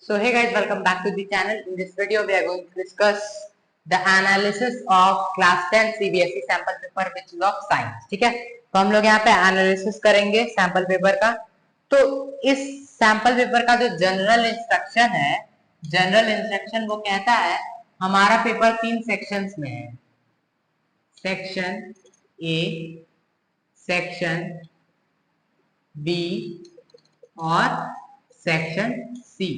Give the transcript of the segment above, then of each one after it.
So hey guys, welcome back to the channel. In this video we are going to discuss the analysis of class 10 CBSE sample paper which is of science. ठीक है, तो हम लोग यहाँ पे analysis करेंगे sample paper का। तो इस सैंपल पेपर का जो जनरल इंस्ट्रक्शन है, जनरल इंस्ट्रक्शन वो कहता है हमारा पेपर 3 सेक्शंस में है, सेक्शन ए, सेक्शन बी और सेक्शन सी।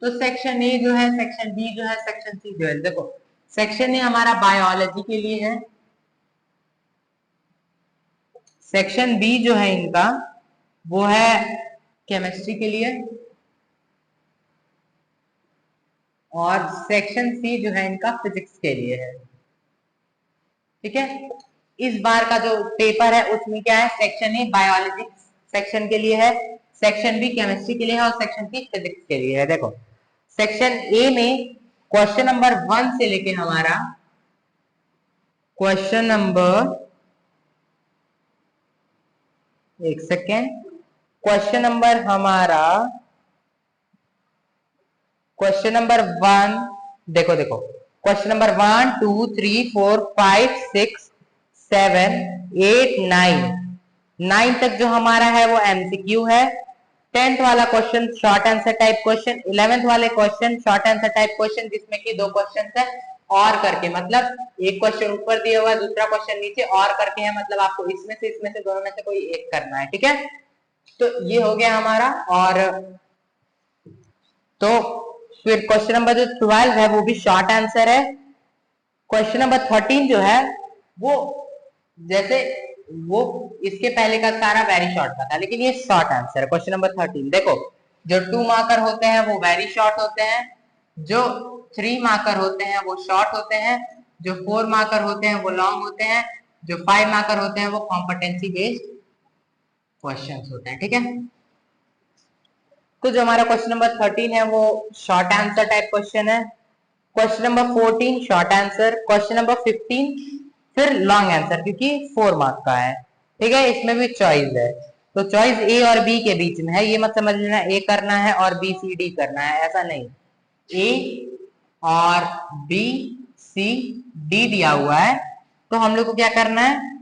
तो सेक्शन ए जो है, सेक्शन बी जो है, सेक्शन सी जो है, देखो सेक्शन ए हमारा बायोलॉजी के लिए है, सेक्शन बी जो है इनका वो है केमिस्ट्री के लिए, और सेक्शन सी जो है इनका फिजिक्स के लिए है। ठीक है, इस बार का जो पेपर है उसमें क्या है, सेक्शन ए बायोलॉजी सेक्शन के लिए है, सेक्शन बी केमिस्ट्री के लिए है और सेक्शन सी फिजिक्स के लिए है। देखो सेक्शन ए में क्वेश्चन नंबर 1 से लेके हमारा क्वेश्चन नंबर, एक सेकेंड, क्वेश्चन नंबर हमारा क्वेश्चन नंबर 1, देखो क्वेश्चन नंबर 1 2 3 4 5 6 7 8 9 तक जो हमारा है वो एमसीक्यू है। 10th वाला question short answer type question, 11th वाले question short answer type question जिसमें कि 2 क्वेश्चन है और करके, मतलब एक क्वेश्चन ऊपर दिया हुआ है, दूसरा क्वेश्चन नीचे और करके है, मतलब आपको इसमें से दोनों में से कोई एक करना है। ठीक है, तो ये हो गया हमारा। और तो फिर क्वेश्चन नंबर जो 12 है वो भी शॉर्ट आंसर है। क्वेश्चन नंबर 13 जो है वो जैसे वो इसके पहले का सारा वेरी शॉर्ट का था, लेकिन ये शॉर्ट आंसर है। क्वेश्चन नंबर 13 देखो, जो 2 मार्कर होते हैं वो वेरी शॉर्ट होते हैं, जो 3 मार्कर होते हैं वो शॉर्ट होते हैं, जो 4 मार्कर होते हैं वो लॉन्ग होते हैं, जो 5 मार्कर होते हैं वो कॉम्पिटेंसी बेस्ड क्वेश्चंस होते हैं। ठीक है, तो जो हमारा क्वेश्चन नंबर 13 है वो शॉर्ट आंसर टाइप क्वेश्चन है। Question number 14 short answer, question number 15 फिर लॉन्ग आंसर क्योंकि 4 मार्क का है। ठीक है, इसमें भी चॉइस है, तो चॉइस ए और बी के बीच में है, ये मत समझ लेना ए करना है और बी सी डी करना है, ऐसा नहीं, ए और बी सी डी दिया हुआ है, तो हम लोग को क्या करना है,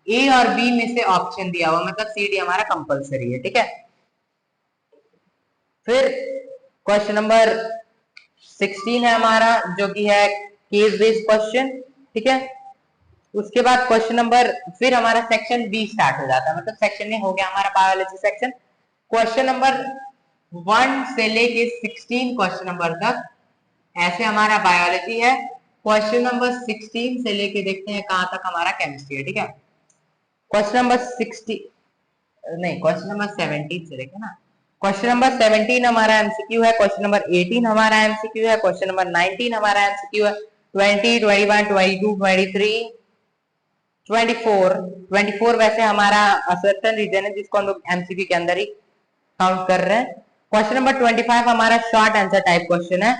ए और बी में से ऑप्शन दिया हुआ, मतलब सी डी हमारा कंपलसरी है। ठीक है, फिर क्वेश्चन नंबर 16 है हमारा जो कि है केस बेस्ड क्वेश्चन। ठीक है, उसके बाद क्वेश्चन नंबर, फिर हमारा सेक्शन बी स्टार्ट हो जाता है, मतलब सेक्शन ए हो गया हमारा बायोलॉजी सेक्शन। क्वेश्चन नंबर 1 से लेके 16 क्वेश्चन नंबर तक ऐसे हमारा बायोलॉजी है। क्वेश्चन नंबर 16 से लेके देखते हैं कहां तक हमारा केमिस्ट्री है। ठीक है, क्वेश्चन नंबर 16 नहीं, क्वेश्चन नंबर 17 से लेके ना, क्वेश्चन नंबर 17 हमारा एमसीक्यू है, क्वेश्चन नंबर 18 हमारा एमसीक्यू है, क्वेश्चन नंबर 19 हमारा एमसीक्यू है, 20 21 22 23 24 वैसे हमारा असर्टन रीजन है जिसको हम लोग एमसीक्यू के अंदर ही काउंट कर रहे हैं। क्वेश्चन नंबर 25 हमारा शॉर्ट आंसर टाइप क्वेश्चन है।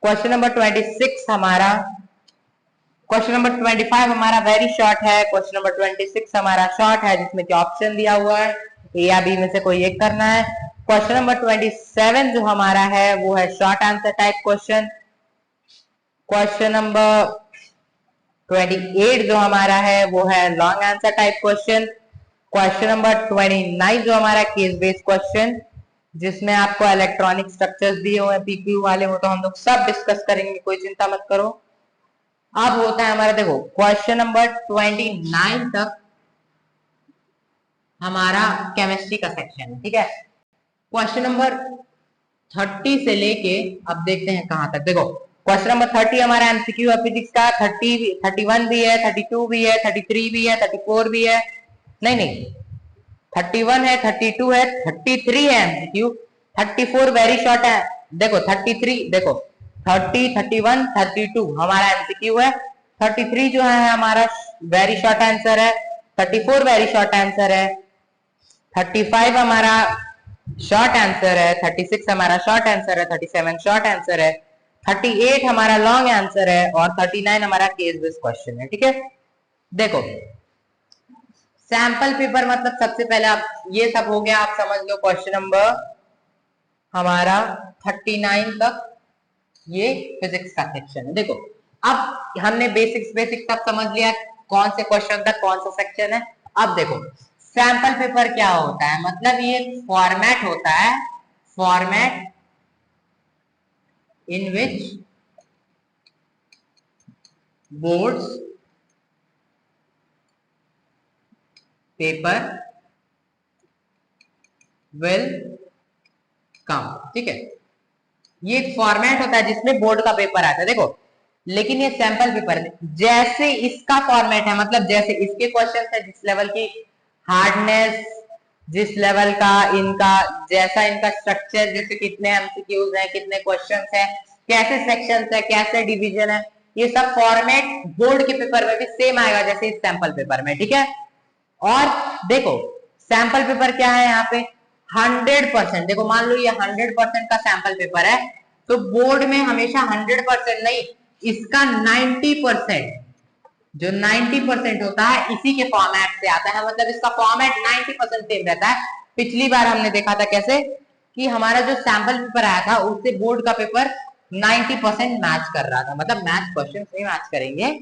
क्वेश्चन नंबर 26 हमारा, क्वेश्चन नंबर 25 हमारा वेरी शॉर्ट है, क्वेश्चन नंबर 26 हमारा शॉर्ट है जिसमें कि ऑप्शन दिया हुआ है ए या बी में से कोई एक करना है। क्वेश्चन नंबर 27 जो हमारा है वो है short answer type question. Question number 28 जो हमारा है वो है long answer type question. Question number 29 जो हमारा केस बेस्ड क्वेश्चन जिसमें आपको इलेक्ट्रॉनिक स्ट्रक्चर्स दिए हुए हैं, पीक्यू वाले, वो तो हम लोग सब डिस्कस करेंगे, कोई चिंता मत करो। अब होता है हमारा, देखो क्वेश्चन नंबर 29 तक हमारा केमिस्ट्री का सेक्शन है। ठीक है, क्वेश्चन नंबर 30 से लेके अब देखते हैं कहां तक। देखो क्वेश्चन नंबर 30 हमारा एमसीक्यू है फिजिक्स का, 31 भी है, 32 भी है, 33 भी है, 34 भी है, नहीं 31 है, 32 है, 33 है एमसीक्यू, 34 वेरी शॉर्ट है। देखो 33, देखो 30 31 32 हमारा एमसीक्यू है, 33 जो है हमारा वेरी शॉर्ट आंसर है, 34 वेरी शॉर्ट आंसर है, 35 हमारा शॉर्ट आंसर है, 36 हमारा शॉर्ट आंसर है, 37 शॉर्ट आंसर है, 38 हमारा लॉन्ग आंसर है और 39 हमारा केस बेस्ड क्वेश्चन है। ठीक है, देखो सैंपल पेपर मतलब सबसे पहले आप ये सब हो गया, आप समझ लो क्वेश्चन नंबर हमारा 39 तक ये फिजिक्स का सेक्शन है। देखो अब हमने बेसिक तक समझ लिया कौन से क्वेश्चन तक कौन सा सेक्शन है। अब देखो सैंपल पेपर क्या होता है, मतलब ये फॉर्मेट होता है, format in which boards paper will come. ठीक है, ये एक फॉर्मेट होता है जिसमें बोर्ड का पेपर आता है। देखो लेकिन ये सैंपल पेपर जैसे इसका फॉर्मेट है, मतलब जैसे इसके क्वेश्चन है, जिस लेवल की हार्डनेस, जिस लेवल का इनका जैसा इनका स्ट्रक्चर, जैसे कितने एमसीक्यूज है, कितने क्वेश्चंस है, कैसे सेक्शंस है, कैसे डिवीजन है, ये सब फॉर्मेट बोर्ड के पेपर में भी सेम आएगा जैसे इस सैंपल पेपर में। ठीक है, और देखो सैंपल पेपर क्या है यहाँ पे 100%। देखो मान लो ये 100% का सैंपल पेपर है, तो बोर्ड में हमेशा 100% नहीं, इसका 90%, जो 90% होता है इसी के फॉर्मेट से आता है, मतलब इसका फॉर्मेट 90% सेम रहता है। पिछली बार हमने देखा था कैसे कि हमारा जो सैंपल पेपर आया था उससे बोर्ड का पेपर 90% मैच कर रहा था, मतलब मैच क्वेश्चन नहीं मैच करेंगे,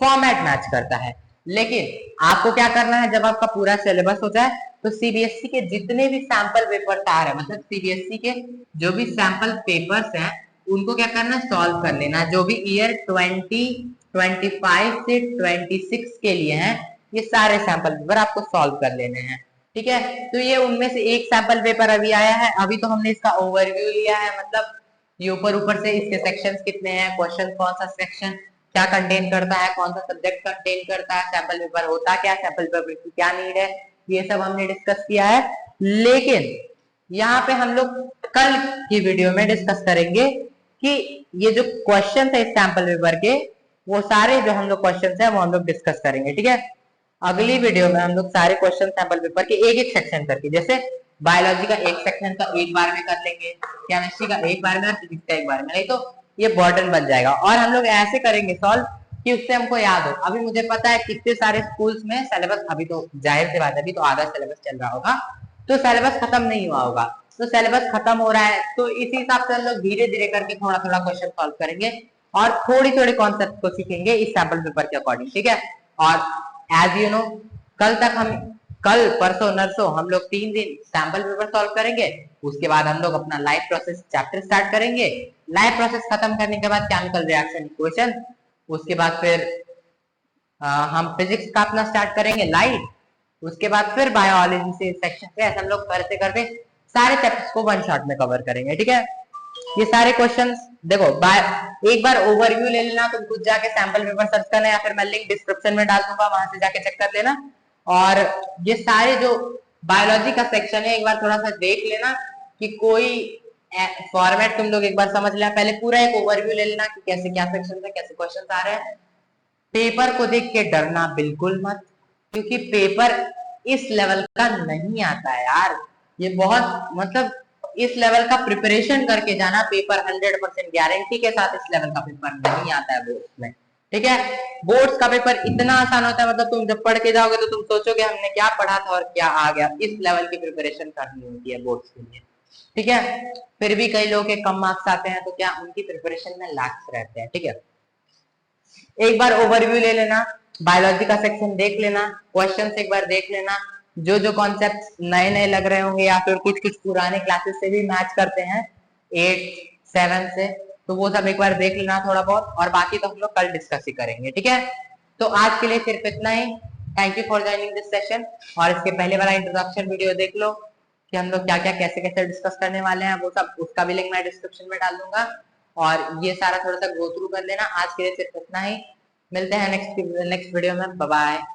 फॉर्मेट मैच करता है। लेकिन आपको क्या करना है, जब आपका पूरा सिलेबस हो जाए तो सीबीएसई के जितने भी सैंपल पेपर्स आ रहे हैं, मतलब सीबीएसई के जो भी सैंपल पेपर्स हैं उनको क्या करना है, सॉल्व कर लेना। जो भी ईयर 2025 से 26 के लिए हैं ये सारे सैंपल पेपर आपको सॉल्व कर लेने हैं। ठीक है, तो ये उनमें से एक सैंपल पेपर अभी आया है, अभी तो हमने इसका ओवरव्यू लिया है, मतलब ये ऊपर से इसके सेक्शंस कितने हैं, क्वेश्चन कौन सा सेक्शन क्या कंटेन करता है, कौन सा सब्जेक्ट कंटेन करता है, सैंपल पेपर होता क्या, सैंपल पेपर की क्या नीड है, ये सब हमने डिस्कस किया है। लेकिन यहाँ पे हम लोग कल की वीडियो में डिस्कस करेंगे कि ये जो क्वेश्चन है इस सैंपल पेपर के, वो सारे जो हम लोग क्वेश्चन है वो हम लोग डिस्कस करेंगे। ठीक है, अगली वीडियो में हम लोग सारे क्वेश्चन सैंपल पेपर के एक एक सेक्शन करके, जैसे बायोलॉजी का एक सेक्शन का एक बार में कर लेंगे, केमिस्ट्री का एक बार में, फिजिक्स का एक बार में, नहीं तो ये बर्डन बन जाएगा। और हम लोग ऐसे करेंगे सॉल्व कि उससे हमको याद हो। अभी मुझे पता है कितने सारे स्कूल्स में सिलेबस, अभी तो जाहिर सी बात है अभी तो आधा सिलेबस चल रहा होगा, तो सिलेबस खत्म नहीं हुआ होगा, तो सिलेबस खत्म हो रहा है, तो इसी हिसाब से हम लोग धीरे धीरे करके थोड़ा थोड़ा क्वेश्चन सॉल्व करेंगे और थोड़ी थोड़ी कॉन्सेप्ट को सीखेंगे इस सैंपल पेपर के अकॉर्डिंग। ठीक है, और एज यू नो कल परसों नरसों हम लोग 3 दिन सैंपल पेपर सॉल्व करेंगे, उसके बाद हम लोग अपना लाइव प्रोसेस चैप्टर स्टार्ट करेंगे। लाइव प्रोसेस खत्म करने के बाद केमिकल रिएक्शन इक्वेशन, उसके बाद फिर हम फिजिक्स का अपना स्टार्ट करेंगे लाइव, उसके बाद फिर बायोलॉजी से सेक्शन पे, ऐसे हम लोग करते करते सारे चैप्टर्स को वन शॉट में कवर करेंगे। ठीक है, ये सारे क्वेश्चंस देखो एक बार ओवरव्यू ले लेना, तुम खुद जाके सैंपल पेपर सर्च करना, या फिर मैं लिंक डिस्क्रिप्शन में डाल दूंगा, वहां से जाके चेक कर लेना। और ये सारे जो बायोलॉजी का सेक्शन है एक बार थोड़ा सा देख लेना कि कोई फॉर्मेट तुम लोग एक बार समझ लेना, पहले पूरा एक ओवरव्यू ले लेना कि कैसे क्या सेक्शन है, कैसे क्वेश्चन आ रहे हैं। पेपर को देख के डरना बिल्कुल मत, क्योंकि पेपर इस लेवल का नहीं आता है यार, ये बहुत मतलब इस लेवल का प्रिपरेशन करके जाना, पेपर 100% गारंटी के साथ इस लेवल का पेपर नहीं आता है बोर्ड्स में। ठीक है, बोर्ड्स का पेपर इतना आसान होता है, मतलब तुम जब पढ़ के जाओगे तो तुम सोचोगे हमने क्या पढ़ा था और क्या आ गया, इस लेवल की प्रिपरेशन करनी होती है बोर्ड्स के लिए। ठीक है, फिर भी कई लोग के कम मार्क्स आते हैं, तो क्या उनकी प्रिपरेशन में लैक्स रहते हैं। ठीक है, एक बार ओवरव्यू ले लेना, बायोलॉजी का सेक्शन देख लेना, क्वेश्चन एक बार देख लेना, जो जो कॉन्सेप्ट नए नए लग रहे होंगे या फिर कुछ कुछ पुराने क्लासेस से भी मैच करते हैं 8 7 से, तो वो सब एक बार देख लेना थोड़ा बहुत, और बाकी तो हम लोग कल डिस्कस ही करेंगे। ठीक है, तो आज के लिए सिर्फ इतना ही। Thank you for joining this session, और इसके पहले वाला इंट्रोडक्शन वीडियो देख लो कि हम लोग क्या क्या कैसे कैसे डिस्कस करने वाले हैं, वो सब उसका भी लिंक मैं डिस्क्रिप्शन में डाल दूंगा, और ये सारा थोड़ा सा गो थ्रू कर लेना। आज के लिए सिर्फ इतना ही, मिलते हैं नेक्स्ट वीडियो में, बाय बाय।